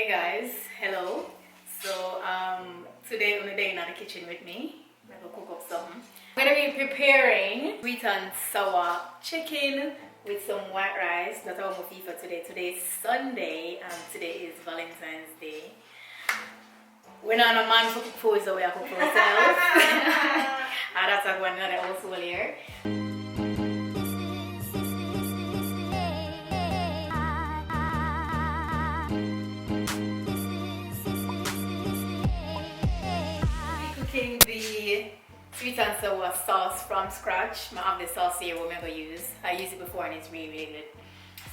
Hey guys, hello. So today on the day in the kitchen with me, I'm gonna cook up something. I'm gonna be preparing sweet and sour chicken with some white rice. That's our movie for today. Today is Sunday and today is Valentine's Day. We're not a man for cook food, so we are cook for ourselves. And that's like one another also here. Cooking the sweet and sour sauce from scratch. I have the sauce here we're gonna use. I used it before and it's really good.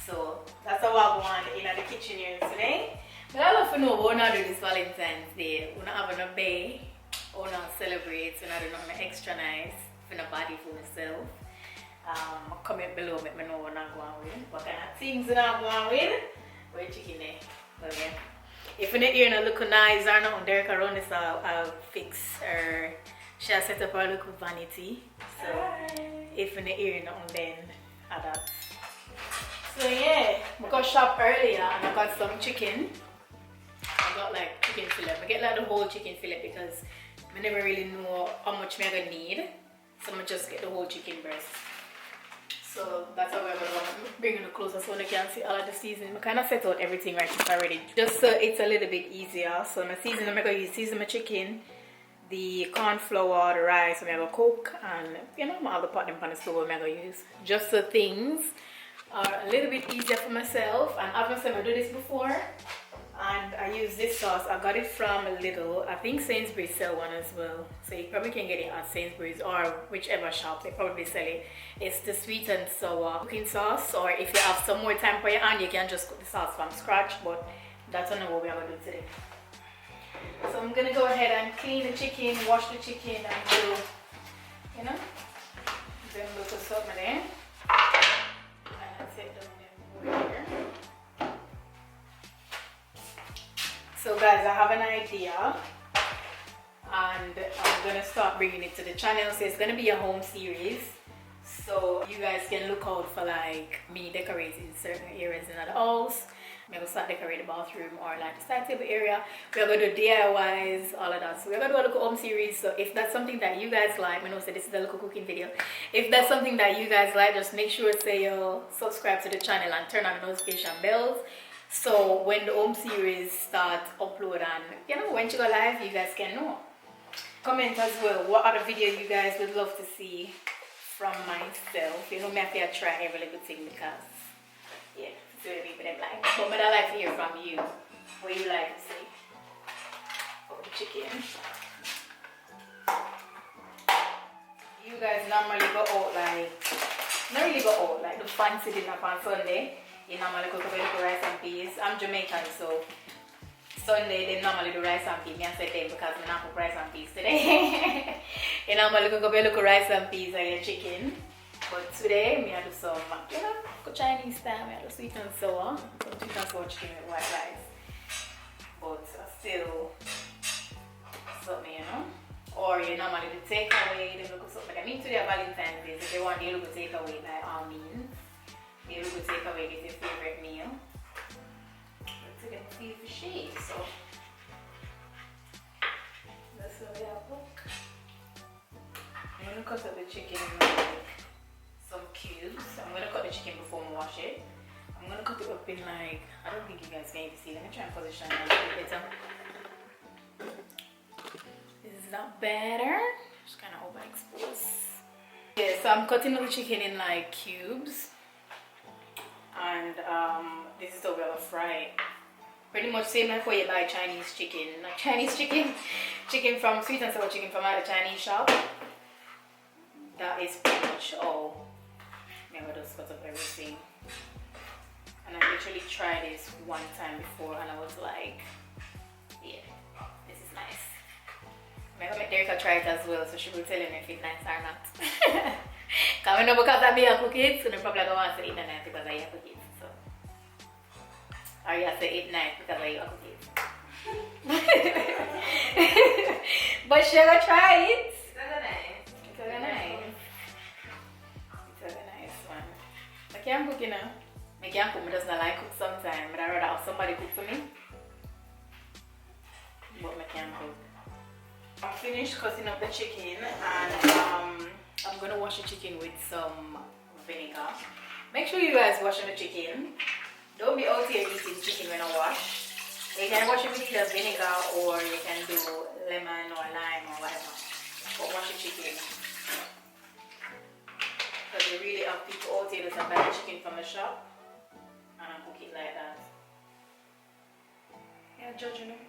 So that's how I want in the kitchen here today. But I love to know what we're not doing this Valentine's Day. We're not having a bay, we're not celebrate, we're not doing nothing extra nice for the body for myself. Comment below, let me know what I'm going with. What kind of things I'm going with. We're chicken there. Okay. If in the ear not look nice or not Derek around this, I'll fix her. She has set up her little vanity. So if in the ear not then I that. So yeah, I got shop earlier and I got some chicken. I got like chicken fillet. I get like the whole chicken fillet because I never really know how much I'm gonna need. So I'm gonna just get the whole chicken breast. So that's how we're going to bring it closer so you can see all of the seasoning. I kind of set out everything right already, just so it's a little bit easier. So my seasoning, I'm going to season my chicken, the corn flour, the rice, I'm going to cook, and you know, all the pot them on the stove I'm going to use. Just so things are a little bit easier for myself. And I've never done this before. And I use this sauce. I got it from Lidl. I think Sainsbury's sell one as well. So you probably can get it at Sainsbury's or whichever shop. They probably sell it. It's the sweet and sour cooking sauce. Or if you have some more time for your hand, you can just cook the sauce from scratch. But that's not what we're going to do today. So I'm going to go ahead and clean the chicken, wash the chicken, and do, you know, then look at something there. And I take them over here. So guys, I have an idea and I'm gonna start bringing it to the channel. So it's gonna be a home series. So you guys can look out for like me decorating certain areas in the house. I'm gonna start decorating the bathroom or like the side table area. We're gonna do DIYs, all of that. So we're gonna do a little home series. So if that's something that you guys like, I know so this is a little cooking video. If that's something that you guys like, just make sure to you subscribe to the channel and turn on the notification bells. So when the home series starts upload and you know when you go live, you guys can know. Comment as well what other videos you guys would love to see from myself. You know me, I feel try every little thing because yeah, it's really people them like. But I like to hear from you what you like to see of the chicken. You guys normally go out like not really go out like the fancy dinner on Sunday. You normally cook a little rice and peas. I'm Jamaican, so Sunday they normally do rice and peas. I said them because I'm not cook rice and peas today. You normally cook a little rice and peas and your chicken. But today, I do some, you know, Chinese style. I do sweet and sour. Some sweet and sour chicken with white rice. But still something, you know. Or you normally do takeaway. They look something. I mean today Valentine's Day, so they want you to look takeaway by all means. You will take away get your favorite meal. Let's get a few for shade. So that's how we have look. I'm gonna cut up the chicken in like some cubes. I'm gonna cut the chicken before I wash it. I'm gonna cut it up in like, I don't think you guys can even see. Let me try and position it a little better. Is that better? Just kind of overexposed. Yeah, so I'm cutting up the chicken in like cubes. And this is how we're gonna fry it. Pretty much same like how you buy Chinese chicken. Like Chinese chicken from sweet and sour chicken from the Chinese shop. That is pretty much all. I'm gonna just cut up everything. And I literally tried this one time before and I was like, yeah, this is nice. I'm gonna make Erica try it as well so she will tell you if it's nice or not. Because I know because I may cook it, so they probably don't want to eat the night because I cook it. So. Or you have to eat night because I cook it. But she gonna try it. It's very nice. It's very nice. It's a very nice one. I can't cook, you know. I can't cook, I doesn't like cook sometimes, but I rather have somebody cook for me. finished cutting up the chicken, and I'm gonna wash the chicken with some vinegar. Make sure you guys washing the chicken. Don't be out here eating chicken when I wash. You can wash it with either vinegar or you can do lemon or lime or whatever. But wash the chicken. Because they really have people out here that buy the chicken from the shop and I cook it like that. Yeah, judging me.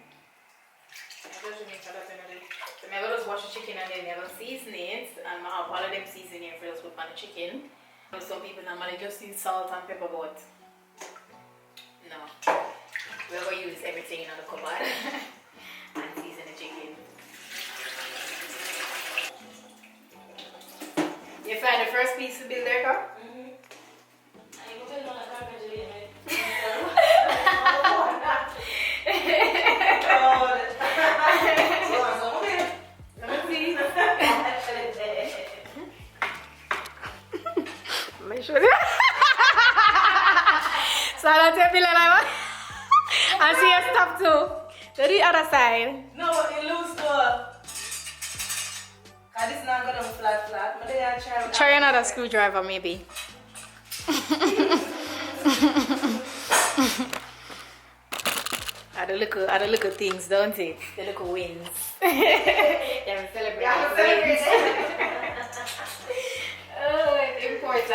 I'm judging me for that anyway. So I just wash the chicken and then I will season it, and I have all of them seasoning for just put on the chicken. Some people normally just use salt and pepper, but no. We're going to use everything in the cupboard and season the chicken. You find the first piece to build there, Carl? So I don't feel like and see your stuff too. To the other side. No, it looks good. Cause it's not gonna flat. But they are try another screwdriver maybe. Are the little things, don't it? The little wins. Yeah, we celebrate wins. Oh, it's important.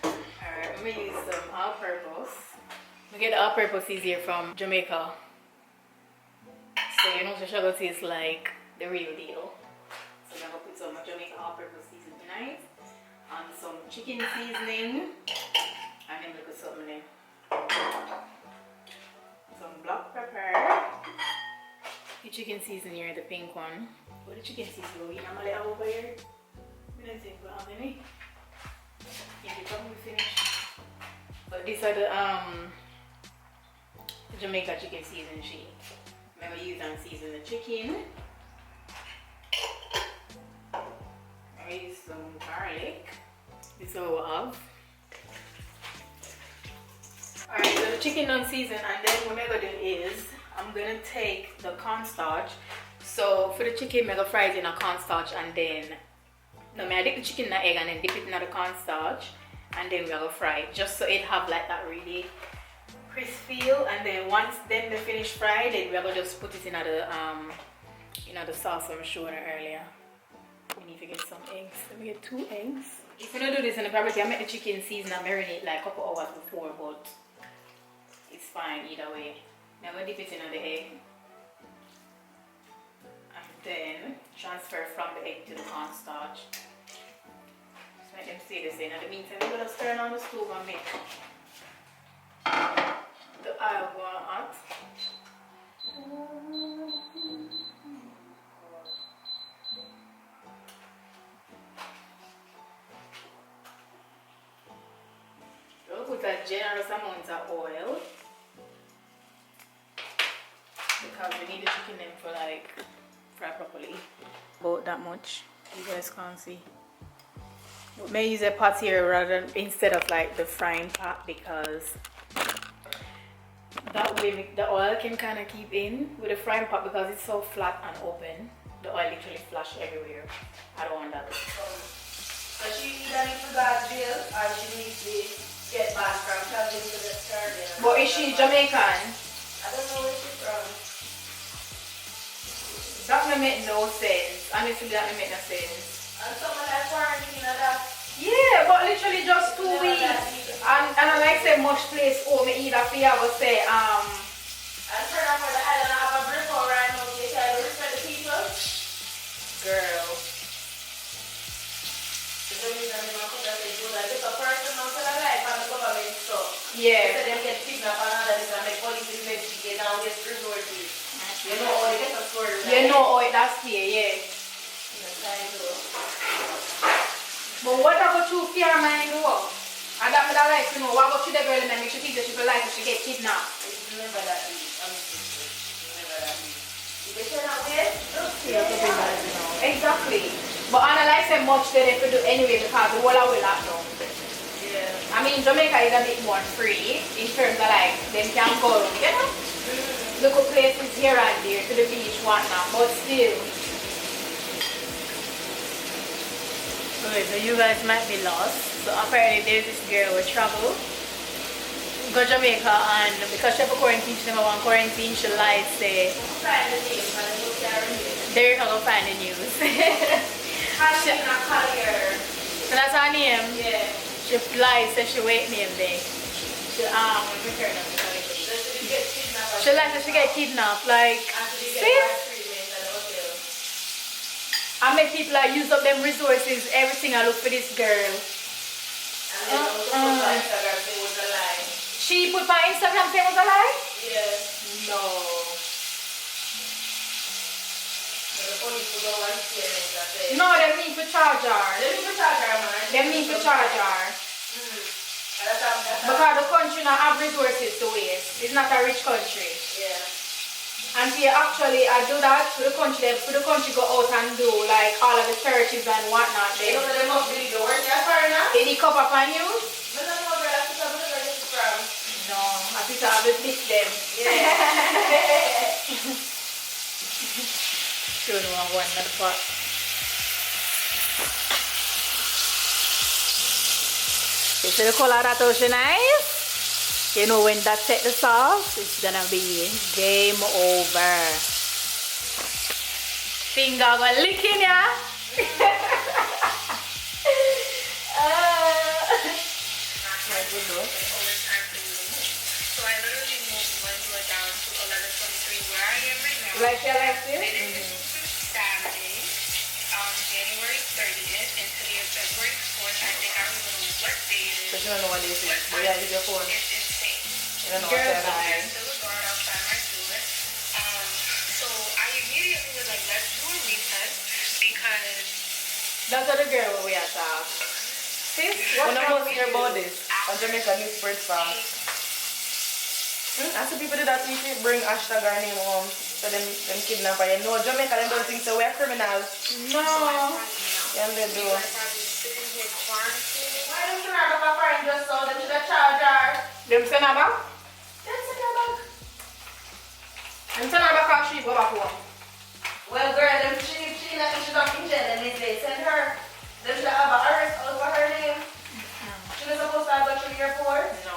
Alright, I'm gonna use some all-purpose. We get the all-purpose easier from Jamaica. So you know the sugar tastes like the real deal. So I'm gonna put some Jamaica all-purpose seasoning tonight. And some chicken seasoning. And then look at something there. Some black pepper. The chicken seasoning here, the pink one. What the chicken seasoning we normally have over here? We don't think we have any. Yeah, the probably finished. But these are the Jamaica chicken seasoning sheet. I'm going to use and season the chicken. I'm going to use some garlic. This is what we have. Alright, so the chicken done seasoned, and then what I'm going to do is I'm going to take the cornstarch. So for the chicken, I'm going to fry it in a cornstarch, and then I dip the chicken in the egg and then dip it in the cornstarch, and then we're going to fry it just so it have like that really crisp feel. And then once they finish fried, then we're going to just put it in the sauce I'm showing earlier. We need to get some eggs. Let me get 2 eggs. If you don't do this in the barbecue, I make the chicken season and marinate like a couple hours before, but it's fine either way. Now I'm going to dip it in the egg and then transfer from the egg to the cornstarch. Just make them stay the same. In the meantime, we're going to turn on the stove and make the oil go hot. We'll put a generous amount of oil because we need the chicken then for like fry properly. About that much. You guys can't see. But may use a pot here rather than instead of like the frying pot, because that way the oil can kind of keep in with the frying pot, because it's so flat and open. The oil literally flash everywhere. I don't want that. So she either needs to go to jail or she needs to get back from traveling to the Caribbean. But is she Jamaican? I don't know where she's from. That may make no sense. Honestly, that may make no sense. And someone like quarantine and that. Yeah, but literally just 2 weeks. And I like say much place home either for you ever say and turn up for the island and have a brick over right now. You try to respect the people. Girl. The reason I'm going to put that is that if a person knows their life and the government stuff. Yeah. So them get kidnapped and all that is and make police investigate and get resources. You know how they get a story. You know how that's here, yeah. But what about you fear mind though? And that would like to know, what about you the girl and make she think that she will like if she get kidnapped? It's never that easy. Never that easy. If they turn out there, don't see it. Exactly. But I like say much they could do anyway because the whole will lock down. Yeah. I mean Jamaica is a bit more free in terms of like them can go, you know? Local places here and there to the beach, whatnot, but still. Okay, so you guys might be lost. So apparently there's this girl with travel, go Jamaica, and because she have a quarantine, she never want quarantine, she lied, say, there you go, find the news. Kalina Collier. So that's her name? Yeah. She lied, said she wait name there. She, she like that she get kidnapped, like, see? I make people like use up them resources, everything I look for this girl. And then also put on Instagram say it was a lie. She put my Instagram say it was a lie? Yeah. No. So the police would go and see it that day. No, they mean for charge her. They need to charge her, man. They mean for charge her. Because the country not have resources to waste. It's not a rich country. Yeah. And we actually do that for the country go out and do like all of the churches and whatnot. They know that they must believe the word they're foreigner. Did he come up on you? I don't know where that's from. No, I think I will fix them. Yeah. Sure, no one another part. You see the color that was nice? You know when that set the sauce, it's gonna be game over. Finger go licking ya. So I literally moved one door down to 1123 where I am right now. Like you like this? It is Saturday, January 30th, and today is February 4th. I think I don't even know what day it is. But you don't know what this is. But yeah, use your phone. It's insane. You don't know Girl, what's bye. happening. There's still a guard outside my door. So I immediately was like, let's do a retest because That's what the girl we are talking. Sis, When what's I wrong was with hear you? about this, on Jamaica news spread fast. As the people do that, if you bring hashtag our name home, so them kidnapper, you know, Jamaica, them don't think so, we're criminals. No. Yeah, they do. I probably sitting here quarantining. Why don't you not have a foreign just so them should have charged her? Them send her back? Them send her back. Them send her back or she go back home? Well, girl, them she not in jail and they send her. Them should have an arrest over her name. She was supposed to have gone through the airport. No.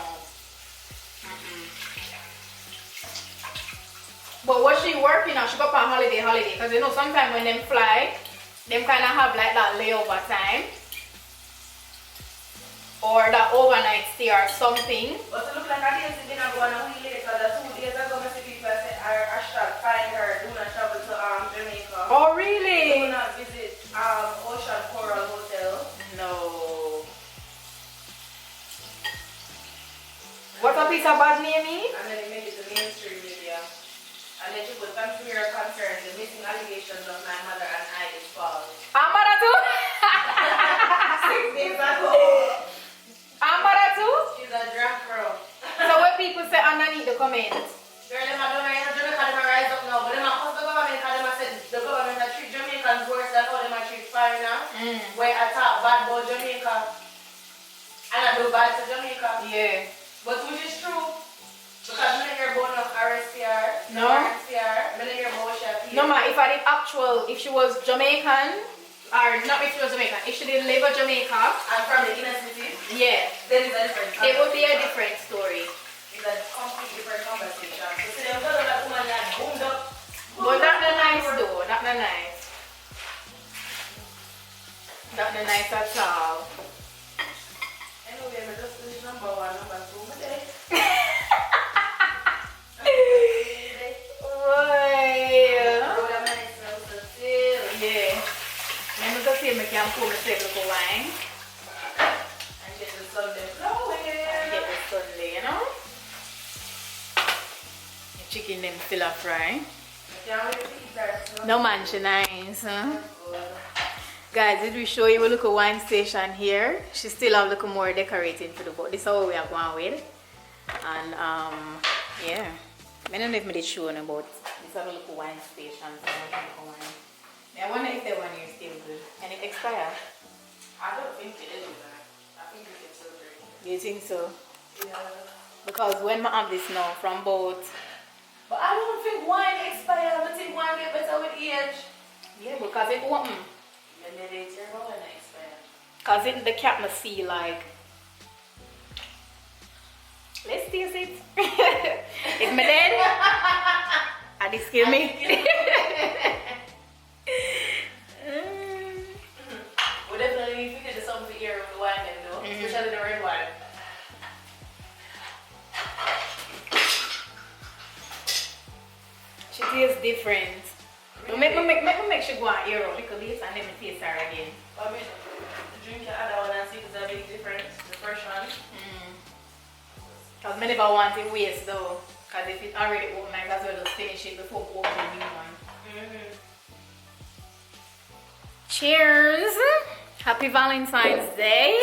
But what she working on, she go on holiday, because you know sometimes when them fly, them kind of have like that layover time. Or that overnight stay or something. But it look like I didn't see them going a week later. The 2 days ago, I see people say, hashtag find her, do not travel to Jamaica. Oh really? Do not visit Ocean Coral Hotel. No. What a piece of bad name is? And then they made it the mainstream media. And then she put thanks to your concerns, the missing allegations of my mother and I is false. I'm mother too? 6 days ago. I'm mother too? She's a drunk girl. So what people say underneath the comments? Girl, them don't know, Jamaica, them rise up now. But them are the government, and them said the government are treat Jamaicans worse than how them are treat foreigners. Where I talk bad about Jamaica. And I do bad to Jamaica. Yeah. But which is true. Because I hear about no RSPR, No. RSPR, I hear about Shapiro. No ma, if I did actual, if she was Jamaican, or not if she was Jamaican, if she did live in Jamaica, And from the inner city, yeah, then it's a different it would be a different story. It's a completely different conversation. So see them go to that woman that boomed up. But that's not nice though, that's not nice. That's not nice at all. Anyway, I just finished number 1, number 2, my day. Yeah. Let me go see if I can pull the table for wine. And get the Sunday flowing. And get the Sunday, you know? The chicken them still a fry. No man, she nice, huh? Guys, did we show you a little wine station here? She still have a little more decorating to do, but this is how we are going with. And yeah. I don't know if I did show you about this other little wine station. I wonder if the one here is still good. Can it expire? I don't think it is. I think we can still drink it. You think so? Yeah. Because when I have this now from both. But I don't think wine expires. because it open. And then it's your own expand. Because the cat must see like, let's taste it. It's my dad. I just kill me. We definitely need to get something here with the wine then though. Especially the red wine. She tastes different. But make she go on ear out because this and let me taste her again. I mean, drink your other one and see if there's a big difference. The first one. Because I never want it waste though. Because if it's already open, I might as well just finish it before we open the new one. Cheers! Happy Valentine's Day!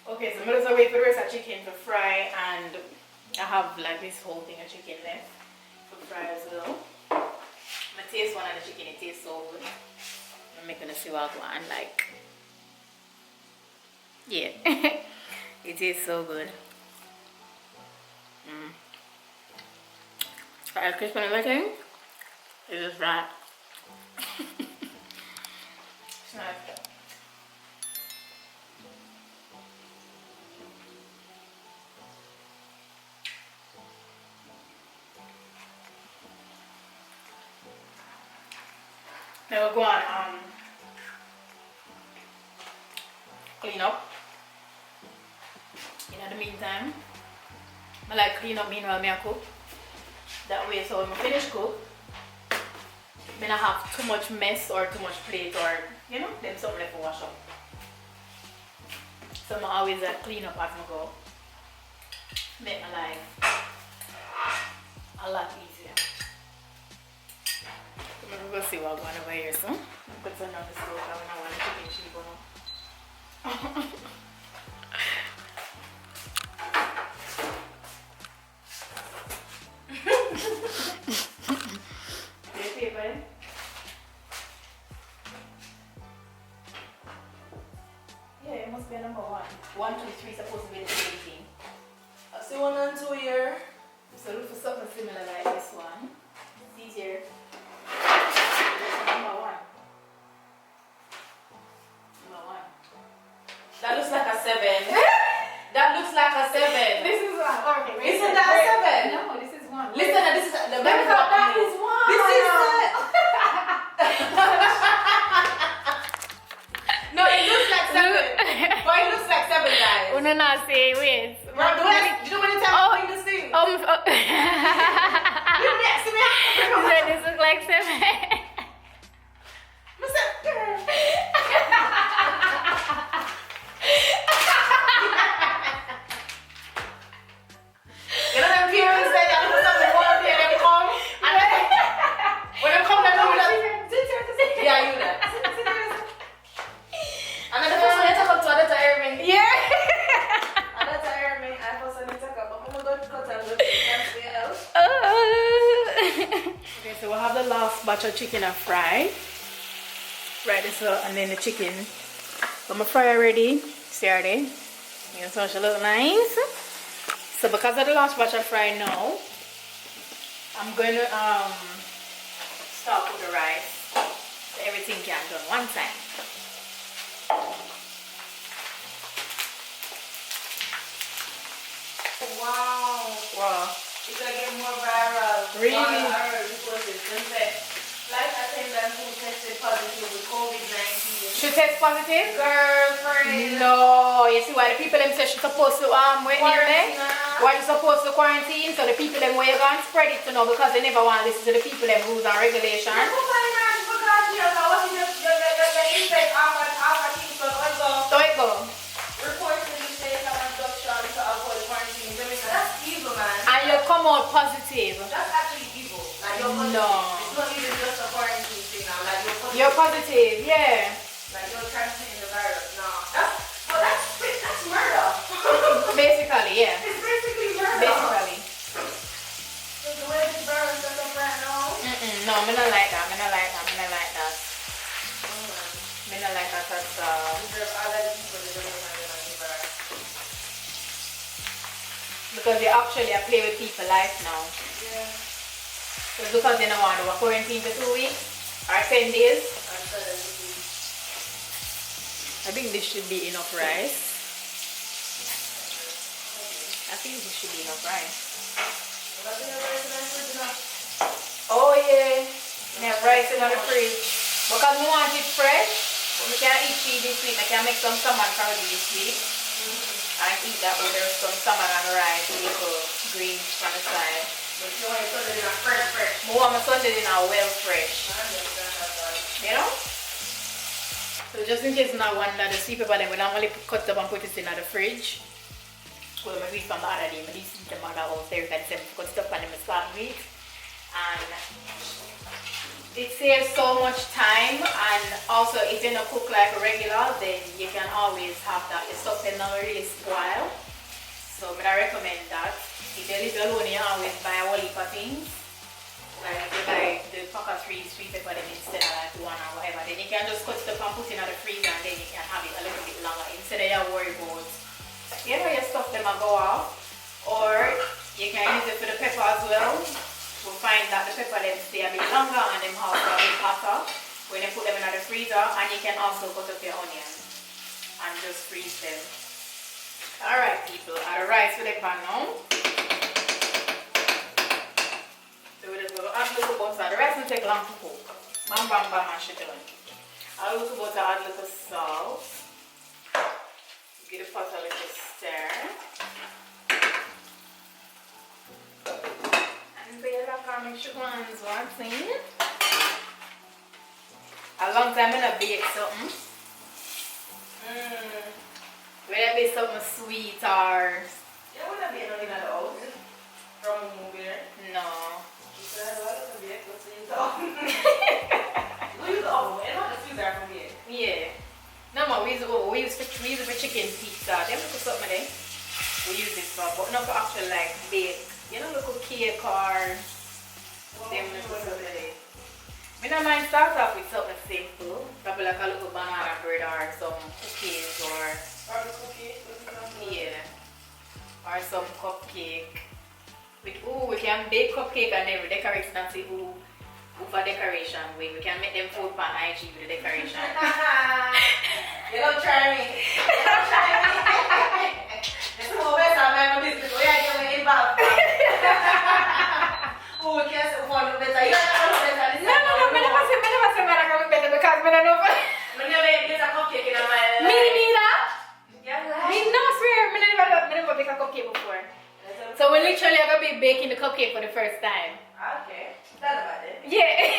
Okay, so I'm just wait for the rest of chicken to fry, and I have like this whole thing of chicken left to fry as well. I'm gonna taste one of the chicken, it tastes so good. I'm gonna see what I want, like. Yeah, it tastes so good. Fried crisp and everything. It's just right. It's nice. Now we'll go on clean up. In the meantime, I like clean up meanwhile I cook. That way, so when I finish cook, I don't have too much mess or too much plate or, you know, then something left to wash up. So I always clean up as I go. Make my life a lot easier. So I'm going to see what I'm going over here, so. I'm going to turn on the stove because I want the chicken sheep on. Yeah, it must be a number 1. 1, 2, 3 supposed to be the same thing. I see 1 and 2 here. So look for something similar like this one. It's easier. Number 1. Number 1. That looks like a 7. That looks like a 7. This is 1. Okay, wait. Isn't that a 7? No, this is 1. Listen, this is the That is 1. This is No, it looks like 7. But it looks like 7, guys. Oh, no, say, wait. Do you know when you tell me this thing? You next to me. This looks like 7. You know them parents say that put something more here and they come and when they come they come with that. Yeah, you that. And then the first one you take up to another airman. Yeah. Another airman, I first one you take up. But I'm going to cut and look at something else. Okay, so we'll have the last batch of chicken I fry. Right, so and then the chicken. So my fry already. See already. You know, so it look nice. So because of the last batch I fry now, I'm going to start with the rice. So everything can done one time. Wow. Wow. It's going to get more viral. Really? Like I think that who tested positive with COVID-19. She test positive? Girlfriend. No, you see why the people them say she's supposed to wait near me? Quarantine. Why you supposed to quarantine? So the people them where you go and spread it to know because they never want to listen to the people them rules and regulations. So it go. And you come out positive. That's actually evil. Like you're positive. No. It's not even just a quarantine thing now. Like You're positive, yeah. Like you're transmitting the virus. No. That's murder. Basically, yeah. It's basically murder. Basically. So the way this virus is up right now. No, I'm not like that. I'm not like that. I'm not like that. I'm not like that. That's There's other people that don't have the virus. because they actually play with people's life now. Yeah. So because they don't want to do a quarantine for 2 weeks or 10 days. I think this should be enough rice. I think this should be enough rice. Oh yeah, we have rice in the fridge. Because we want it fresh, we can't eat cheese this week. I can make some salmon curry this week. And eat that with some salmon and rice with little greens from the side. But you want your Sunday dinner fresh. I want my Sunday dinner well fresh. You know? So just in case you not want that, the sweet pepper then we normally cut up and put it in the fridge. Well, my sweet from the other day, but this is the mother out there that said cut stuff and then start with. And it saves so much time, and also if you don't cook like a regular, then you can always have that your stuff will not really spoil. So I recommend that. If you live alone, you always buy a whole heap of things. Like you buy the pack of 3 sweet pepper them instead of like 1 or whatever. Then you can just cut stuff and put it in the freezer, and then you can have it a little bit longer instead of you worry about, you know, your stuff them will go off. Or you can use it for the pepper as well. We'll find that the pepper them stay a bit longer and them also a bit hotter when you put them in the freezer. And you can also cut up your onions and just freeze them. Alright people, add the rice with the pan now. So we're just going to add a little butter. The rice will take long to cook. Bam bam bam and shit on. Add a little butter, add a little salt. Give the pot a little stir. And be like our sugar ones one thing. A long time I'm gonna bake something. Whether it be something sweet or... You don't want to be in the house from a movie, right? No. You said I don't want to be able to use the oven. We use the oven, and not the freezer from here. Yeah. No more, we use it for chicken pizza. Them look something there. We use it for, but not for actual like bake. You know, look cake or them look something there. I don't mind start off with something simple. Probably like a little banana bread or some cookies or... Yeah. Or some cupcake. We can bake cupcake and then we decorate it and say for decoration. We can make them food pan IG with the decoration. You don't try me. You don't try me. This is always a man business. We are getting involved. Oh, we can't say one look better. You don't look better. No, I never say man look better because I don't know. I never get a cupcake in my life. Me neither. Yeah, Me no swear. I never bake a cupcake before. So we literally are going to be baking the cupcake for the first time. Okay. That's about it. Yeah.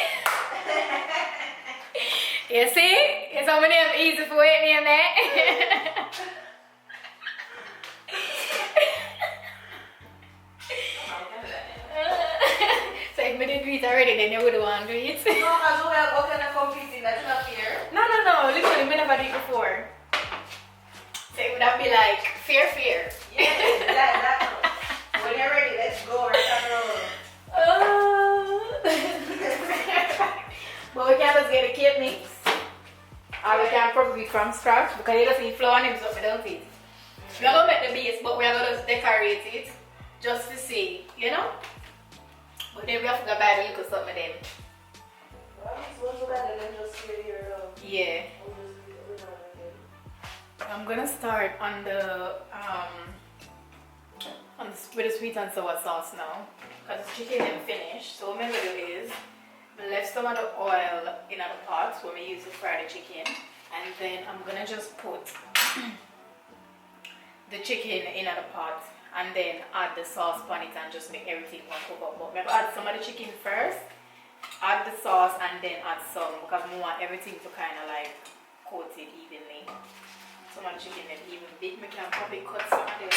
You see? It's how many of easy for me and that. So if we did do it already, then you would want to do it. No, because we are going to compete in that's not fair. No. Literally, we never did it before. So it would have be like fair. Yeah, that's when you're ready, let's go. Right on the road. But we can just get a cake mix. Or we can probably from scratch because you just need flour and something, don't it? We are going to make the base, but we are going to decorate it just to see, you know? But then we have to go buy the little something then. Well, it's one look at it and just see here. Yeah. I'm gonna start on the with the sweet and sour sauce now because the chicken is finished. So what I'm gonna do is I left some of the oil in the pot when we use to fry the chicken, and then I'm gonna just put the chicken in the pot and then add the sauce on it and just make everything one cook up. But I'm gonna add some of the chicken first, add the sauce, and then add some because we want everything to kind of like coat it evenly. Some of the chicken and even big, we can probably cut some of them.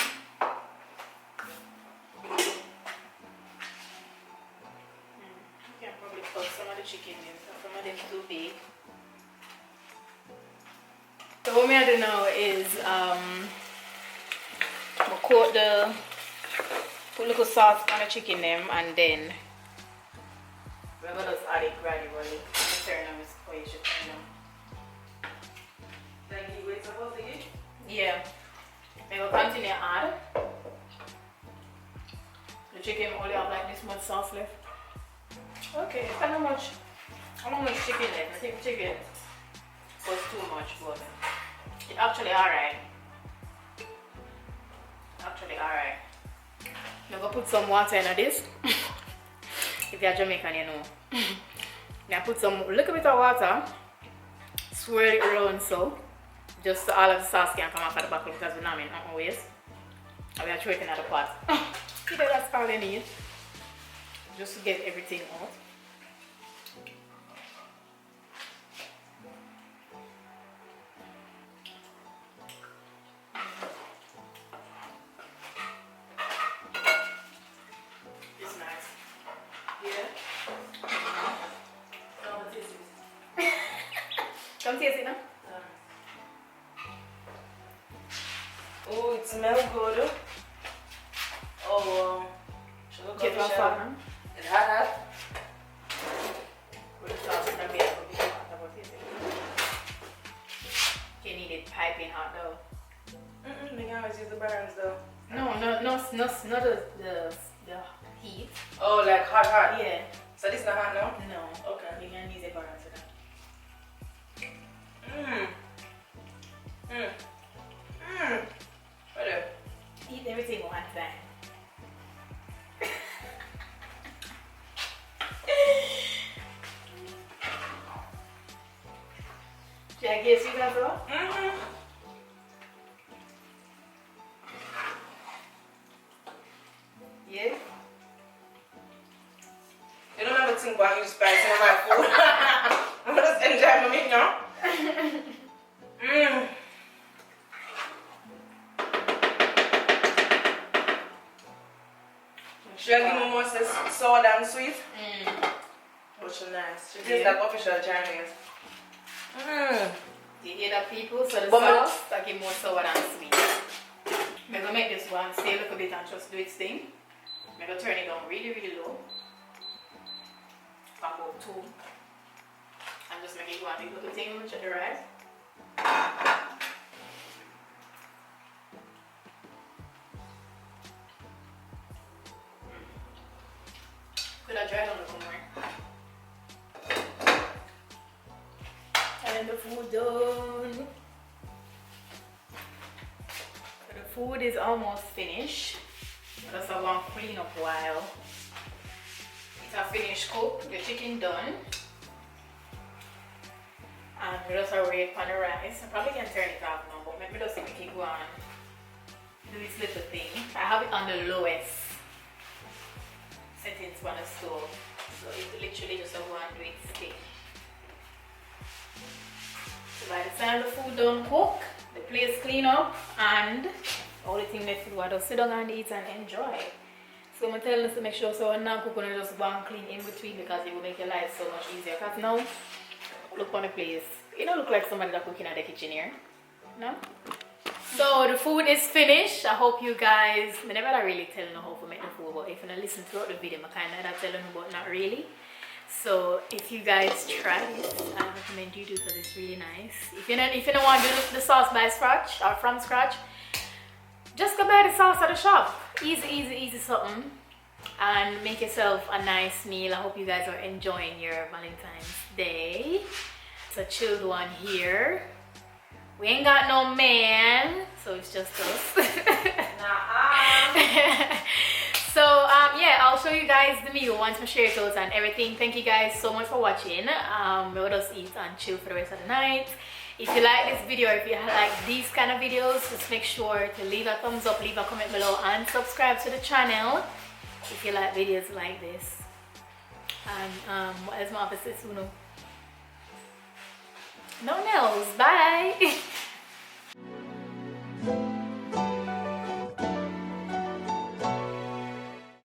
You can probably cut some of the chicken in, some of them too big. So what I'm going to do now is we'll coat put a little sauce on the chicken them, and then we're going to just add it gradually. Turn them is how you should turn them. Yeah, I will continue to add. The chicken only have like this much sauce left. Okay, I don't know how much chicken left. I think chicken was too much, but It's actually alright. Actually alright. I'm gonna put some water in this. If you're Jamaican, you know. Now put some little bit of water, swirl it around so just so all of the sauce can come off at the bottom because we're not in our ways. And we are throwing it in the pot. That's all I need. Just to get everything out. It's nice. Yeah. Come taste it now. Oh, it smells good. Oh, Get one for them. It's hot. With the sauce in the middle. You need it piping hot though. They can always use the burns though. No, not the heat. Oh, like hot. Yeah. So this not hot now? No. Okay. You can use a burn for that. Whatever. Eat everything one time. Should I guess you guys all? Yeah? You don't ever think about you spice in my food. I'm just enjoying my meat now. Should I give me more sour than sweet? Which is nice. She tastes like official Chinese. You hear that, people? So the But sauce, I give more sour than sweet. I'm going to make this one stay a little bit and just do its thing. I'm going to turn it down really, really low. About 2. And just make it one little thing with the rice. Could I try it on the corner? And the food done. So the food is almost finished. Just a long clean up while. It's a finished cook. The chicken done. And we just wait on the rice. I probably can turn it off now, but maybe just make it go on. Do this little thing. I have it on the lowest settings on the stove. So it literally just a one do its thing. So by the time the food done cook, the place clean up, and all the thing left is what just sit down and eat and enjoy. So I'm telling us to make sure so when now cook on just go and clean in between because it will make your life so much easier. Because now look on the place. You don't look like somebody that's cooking at the kitchen here. No? So the food is finished. I hope you guys, I never really tell you how to make the food, but if you listen throughout the video, I kind of tell you but not really. So if you guys try this, I recommend you do because it's really nice. If you don't want to do the sauce by scratch or from scratch, just go buy the sauce at the shop. Easy something. And make yourself a nice meal. I hope you guys are enjoying your Valentine's Day. It's a chilled one here. We ain't got no man, so it's just us. So yeah, I'll show you guys the meal once I share it out and everything. Thank you guys so much for watching. We'll just eat and chill for the rest of the night. If you like this video, if you like these kind of videos, just make sure to leave a thumbs up, leave a comment below, and subscribe to the channel if you like videos like this. And what else my opposite? No nails. Bye.